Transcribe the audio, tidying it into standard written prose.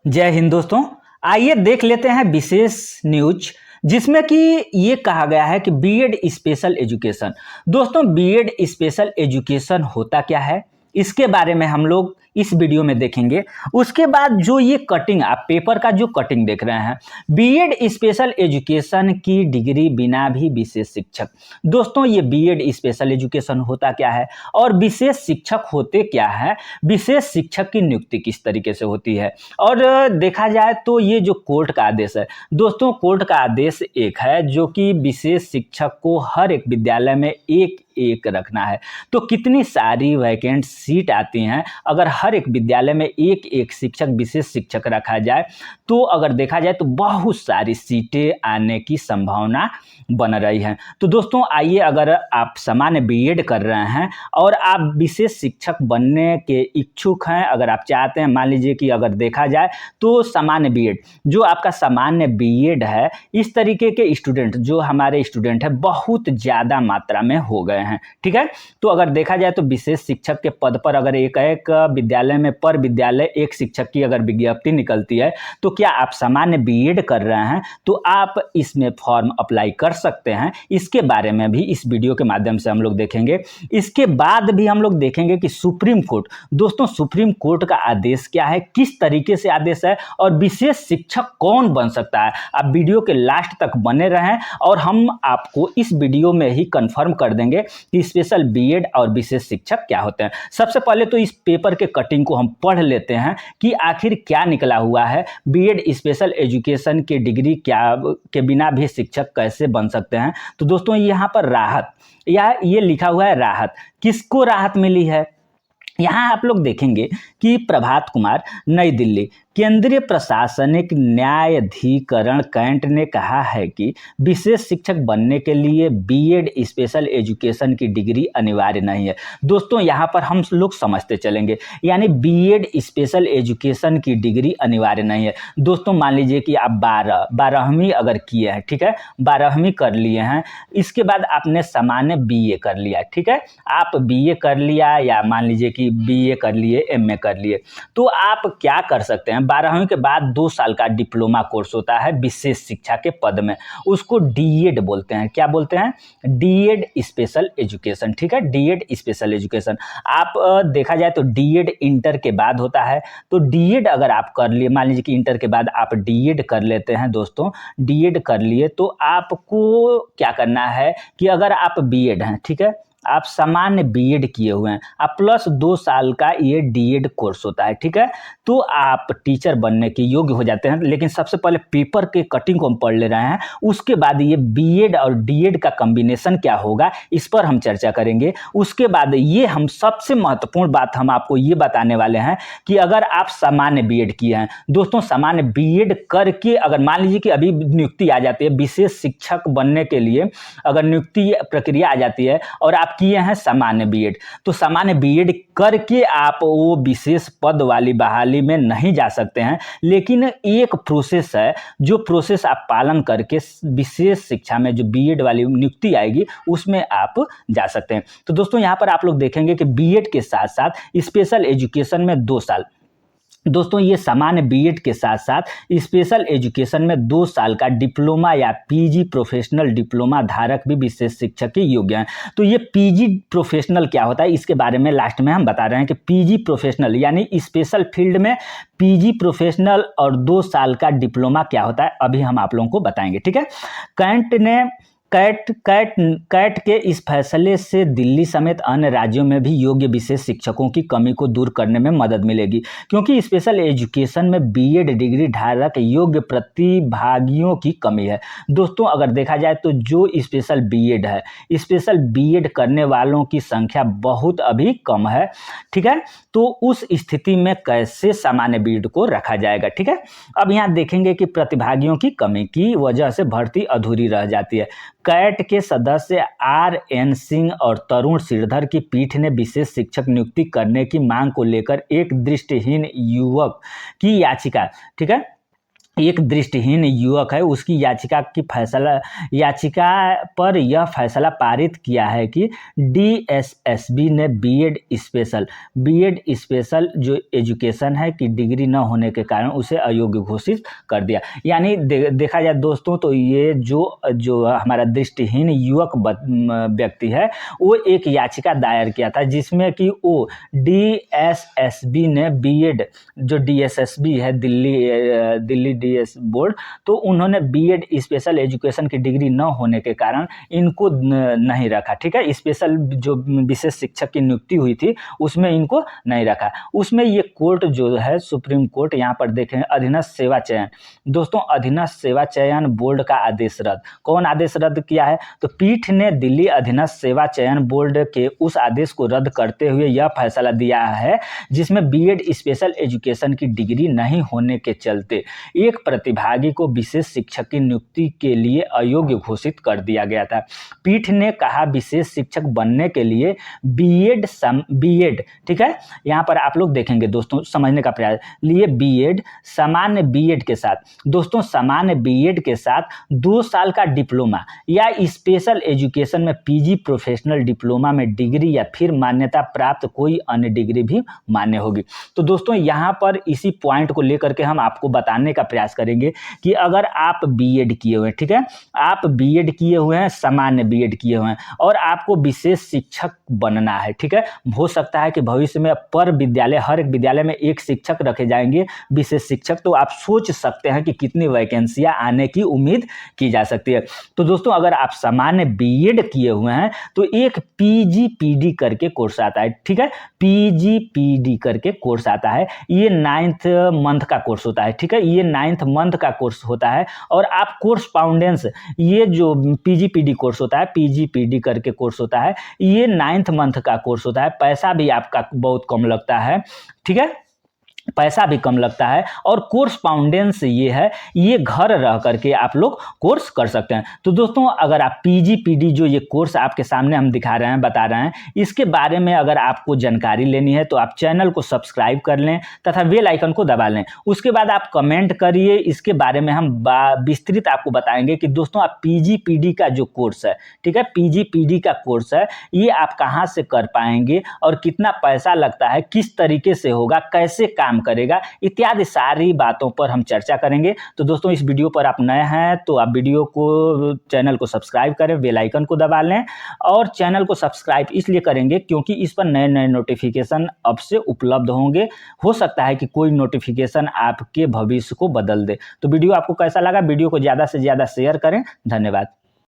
जय हिंद दोस्तों। आइए देख लेते हैं विशेष न्यूज जिसमें कि ये कहा गया है कि बीएड स्पेशल एजुकेशन। दोस्तों, बीएड स्पेशल एजुकेशन होता क्या है, इसके बारे में हम लोग इस वीडियो में देखेंगे। उसके बाद जो ये कटिंग, आप पेपर का जो कटिंग देख रहे हैं, बीएड स्पेशल एजुकेशन की डिग्री बिना भी विशेष शिक्षक। दोस्तों, ये बीएड स्पेशल एजुकेशन होता क्या है और विशेष शिक्षक होते क्या है, विशेष शिक्षक की नियुक्ति किस तरीके से होती है। और देखा जाए तो ये जो कोर्ट का आदेश है, दोस्तों कोर्ट का आदेश एक है जो कि विशेष शिक्षक को हर एक विद्यालय में एक एक रखना है। तो कितनी सारी वैकेंट सीट आती हैं अगर हर एक विद्यालय में एक एक शिक्षक, विशेष शिक्षक रखा जाए, तो अगर देखा जाए तो बहुत सारी सीटें आने की संभावना बन रही है। तो दोस्तों आइए, अगर आप सामान्य बीएड कर रहे हैं और आप विशेष शिक्षक बनने के इच्छुक हैं, अगर आप चाहते हैं, मान लीजिए कि अगर देखा जाए तो सामान्य बीएड, जो आपका सामान्य बीएड है, इस तरीके के स्टूडेंट, जो हमारे स्टूडेंट है, बहुत ज़्यादा मात्रा में हो गए हैं। ठीक है, तो अगर देखा जाए तो विशेष शिक्षक के पद पर अगर एक एक विद्यालय में पर विद्यालय एक शिक्षक की अगर विज्ञप्ति निकलती है, तो क्या आप सामान्य बीएड कर रहे हैं तो आप इसमें फॉर्म अप्लाई कर सकते हैं। इसके बारे में भी इस वीडियो के माध्यम से हम लोग देखेंगे। इसके बाद भी हम लोग देखेंगे कि सुप्रीम कोर्ट, दोस्तों सुप्रीम कोर्ट का आदेश क्या है, किस तरीके से आदेश है और विशेष शिक्षक कौन बन सकता है। आप वीडियो के लास्ट तक बने रहें और हम आपको इस वीडियो में ही कंफर्म कर देंगे कि स्पेशल बीएड और विशेष शिक्षक क्या होते हैं। सबसे पहले तो इस पेपर के कटिंग को हम पढ़ लेते हैं कि आखिर क्या निकला हुआ है। बीएड स्पेशल एजुकेशन की डिग्री क्या के बिना भी शिक्षक कैसे बन सकते हैं। तो दोस्तों यहाँ पर राहत, या ये लिखा हुआ है राहत, किसको राहत मिली है। यहाँ आप लोग देखेंगे कि प्रभात कुमार, नई दिल्ली, केंद्रीय प्रशासनिक न्यायाधिकरण कैंट ने कहा है कि विशेष शिक्षक बनने के लिए बीएड स्पेशल एजुकेशन की डिग्री अनिवार्य नहीं है। दोस्तों यहाँ पर हम लोग समझते चलेंगे, यानी बीएड स्पेशल एजुकेशन की डिग्री अनिवार्य नहीं है। दोस्तों मान लीजिए कि आप 12वीं अगर किए हैं, ठीक है, 12वीं कर लिए हैं, इसके बाद आपने सामान्य बीए कर लिया, ठीक है, आप बीए कर लिया या मान लीजिए कि बीए कर लिए, एमए कर लिए, तो आप क्या कर सकते हैं। 12वीं के बाद 2 साल का डिप्लोमा कोर्स होता है विशेष शिक्षा के पद में, उसको डीएड बोलते हैं। क्या बोलते हैं? DEd special education. ठीक है, डीएड स्पेशल एजुकेशन। आप देखा जाए तो डीएड इंटर के बाद होता है। तो डीएड अगर आप कर लिए, मान लीजिए कि इंटर के बाद आप डीएड कर लेते हैं, दोस्तों डीएड कर लिए, तो आपको क्या करना है कि अगर आप बीएड हैं, ठीक है, आप सामान्य बीएड किए हुए हैं, आप प्लस 2 साल का ये डीएड कोर्स होता है, ठीक है, तो आप टीचर बनने के योग्य हो जाते हैं। लेकिन सबसे पहले पेपर के कटिंग को हम पढ़ ले रहे हैं, उसके बाद ये बीएड और डीएड का कॉम्बिनेशन क्या होगा इस पर हम चर्चा करेंगे। उसके बाद ये हम सबसे महत्वपूर्ण बात हम आपको ये बताने वाले हैं कि अगर आप सामान्य बीएड किए हैं, दोस्तों सामान्य बीएड करके अगर मान लीजिए कि अभी नियुक्ति आ जाती है विशेष शिक्षक बनने के लिए, अगर नियुक्ति प्रक्रिया आ जाती है और आप किए हैं सामान्य बीएड, तो सामान्य बीएड करके आप वो विशेष पद वाली बहाली में नहीं जा सकते हैं। लेकिन एक प्रोसेस है, जो प्रोसेस आप पालन करके विशेष शिक्षा में जो बीएड वाली नियुक्ति आएगी उसमें आप जा सकते हैं। तो दोस्तों यहाँ पर आप लोग देखेंगे कि बीएड के साथ साथ स्पेशल एजुकेशन में 2 साल, दोस्तों ये सामान्य बीएड के साथ साथ स्पेशल एजुकेशन में 2 साल का डिप्लोमा या पीजी प्रोफेशनल डिप्लोमा धारक भी विशेष शिक्षक के योग्य हैं। तो ये पीजी प्रोफेशनल क्या होता है इसके बारे में लास्ट में हम बता रहे हैं कि पीजी प्रोफेशनल यानी स्पेशल फील्ड में पीजी प्रोफेशनल और 2 साल का डिप्लोमा क्या होता है अभी हम आप लोगों को बताएंगे। ठीक है, कैंट ने कैट के इस फैसले से दिल्ली समेत अन्य राज्यों में भी योग्य विशेष शिक्षकों की कमी को दूर करने में मदद मिलेगी, क्योंकि स्पेशल एजुकेशन में बीएड डिग्री धारक योग्य प्रतिभागियों की कमी है। दोस्तों अगर देखा जाए तो जो स्पेशल बीएड है, स्पेशल बीएड करने वालों की संख्या बहुत अभी कम है। ठीक है, तो उस स्थिति में कैसे सामान्य बीएड को रखा जाएगा। ठीक है, अब यहाँ देखेंगे कि प्रतिभागियों की कमी की वजह से भर्ती अधूरी रह जाती है। कैट के सदस्य आर.एन. सिंह और तरुण श्रीधर की पीठ ने विशेष शिक्षक नियुक्ति करने की मांग को लेकर एक दृष्टिहीन युवक की याचिका, ठीक है, एक दृष्टिहीन युवक है, उसकी याचिका पर यह फैसला पारित किया है कि डीएसएसबी ने बीएड स्पेशल जो एजुकेशन है कि डिग्री न होने के कारण उसे अयोग्य घोषित कर दिया। यानी देखा जाए दोस्तों तो ये जो हमारा दृष्टिहीन युवक व्यक्ति है वो एक याचिका दायर किया था जिसमें कि वो डीएसएसबी ने बीएड जो डीएसएसबी है दिल्ली डीएस बोर्ड, तो उन्होंने बीएड स्पेशल एजुकेशन की डिग्री न होने के कारण इनको नहीं रखा। ठीक है, स्पेशल जो विशेष शिक्षक की नियुक्ति हुई थी उसमें इनको नहीं रखा। उसमें ये कोर्ट जो है सुप्रीम कोर्ट, यहाँ पर देखें अधीनस्थ सेवा चयन, दोस्तों अधीनस्थ सेवा चयन बोर्ड का आदेश रद्द। कौन आदेश रद्द किया है? तो पीठ ने दिल्ली अधीनस्थ सेवा चयन बोर्ड के उस आदेश को रद्द करते हुए यह फैसला दिया है जिसमें बीएड स्पेशल एजुकेशन की डिग्री नहीं होने के चलते एक प्रतिभागी को विशेष शिक्षक की नियुक्ति के लिए अयोग्य घोषित कर दिया गया था। पीठ ने कहा विशेष शिक्षक बनने के लिए बीएड, ठीक है, यहाँ पर आप लोग देखेंगे दोस्तों समझने का प्रयास लिए, बीएड सामान्य बीएड के साथ, दोस्तों सामान्य बीएड के साथ 2 साल का डिप्लोमा या स्पेशल एजुकेशन में पीजी प्रोफेशनल डिप्लोमा में डिग्री या फिर मान्यता प्राप्त कोई अन्य डिग्री भी मान्य होगी। तो दोस्तों यहाँ पर इसी पॉइंट को लेकर के हम आपको बताने का प्रयास करेंगे कि अगर आप बीएड किए हुए हैं, ठीक है, आप बीएड किए हुए हैं, सामान्य बीएड किए हुए हैं और आपको विशेष शिक्षक बनना है, ठीक है, हो सकता है कि भविष्य में पर विद्यालय, हर एक विद्यालय में एक शिक्षक रखे जाएंगे विशेष शिक्षक, तो आप सोच सकते हैं कि कितनी वैकेंसियां आने की उम्मीद की जा सकती है। तो दोस्तों अगर आप सामान्य बीएड किए हुए हैं तो एक पीजीपीडी करके कोर्स आता है, ठीक है, पीजीपीडी करके कोर्स आता है, ये 9th मंथ का कोर्स होता है, ठीक है, ये 9th मंथ का कोर्स होता है। और आप कोर्सपाउंडेंस, ये जो पीजीपीडी कोर्स होता है, पीजीपीडी करके कोर्स होता है, ये 9th मंथ का कोर्स होता है। पैसा भी आपका बहुत कम लगता है, ठीक है, पैसा भी कम लगता है। और कोर्सपाउंडेंस ये है, ये घर रह करके आप लोग कोर्स कर सकते हैं। तो दोस्तों अगर आप पीजीपीडी जो ये कोर्स आपके सामने हम दिखा रहे हैं, बता रहे हैं, इसके बारे में अगर आपको जानकारी लेनी है तो आप चैनल को सब्सक्राइब कर लें तथा बेल आइकन को दबा लें। उसके बाद आप कमेंट करिए, इसके बारे में हम विस्तृत आपको बताएंगे कि दोस्तों आप पीजीपीडी का जो कोर्स है, ठीक है, पीजीपीडी का कोर्स है, ये आप कहाँ से कर पाएंगे और कितना पैसा लगता है, किस तरीके से होगा, कैसे काम करेगा, इत्यादि सारी बातों पर हम चर्चा करेंगे। तो दोस्तों इस वीडियो पर आप नए हैं तो आप वीडियो को, चैनल को सब्सक्राइब करें, बेल आइकन को दबा लें। और चैनल को सब्सक्राइब इसलिए करेंगे क्योंकि इस पर नए नए नोटिफिकेशन अब से उपलब्ध होंगे। हो सकता है कि कोई नोटिफिकेशन आपके भविष्य को बदल दे। तो वीडियो आपको कैसा लगा, वीडियो को ज़्यादा से ज़्यादा शेयर करें। धन्यवाद।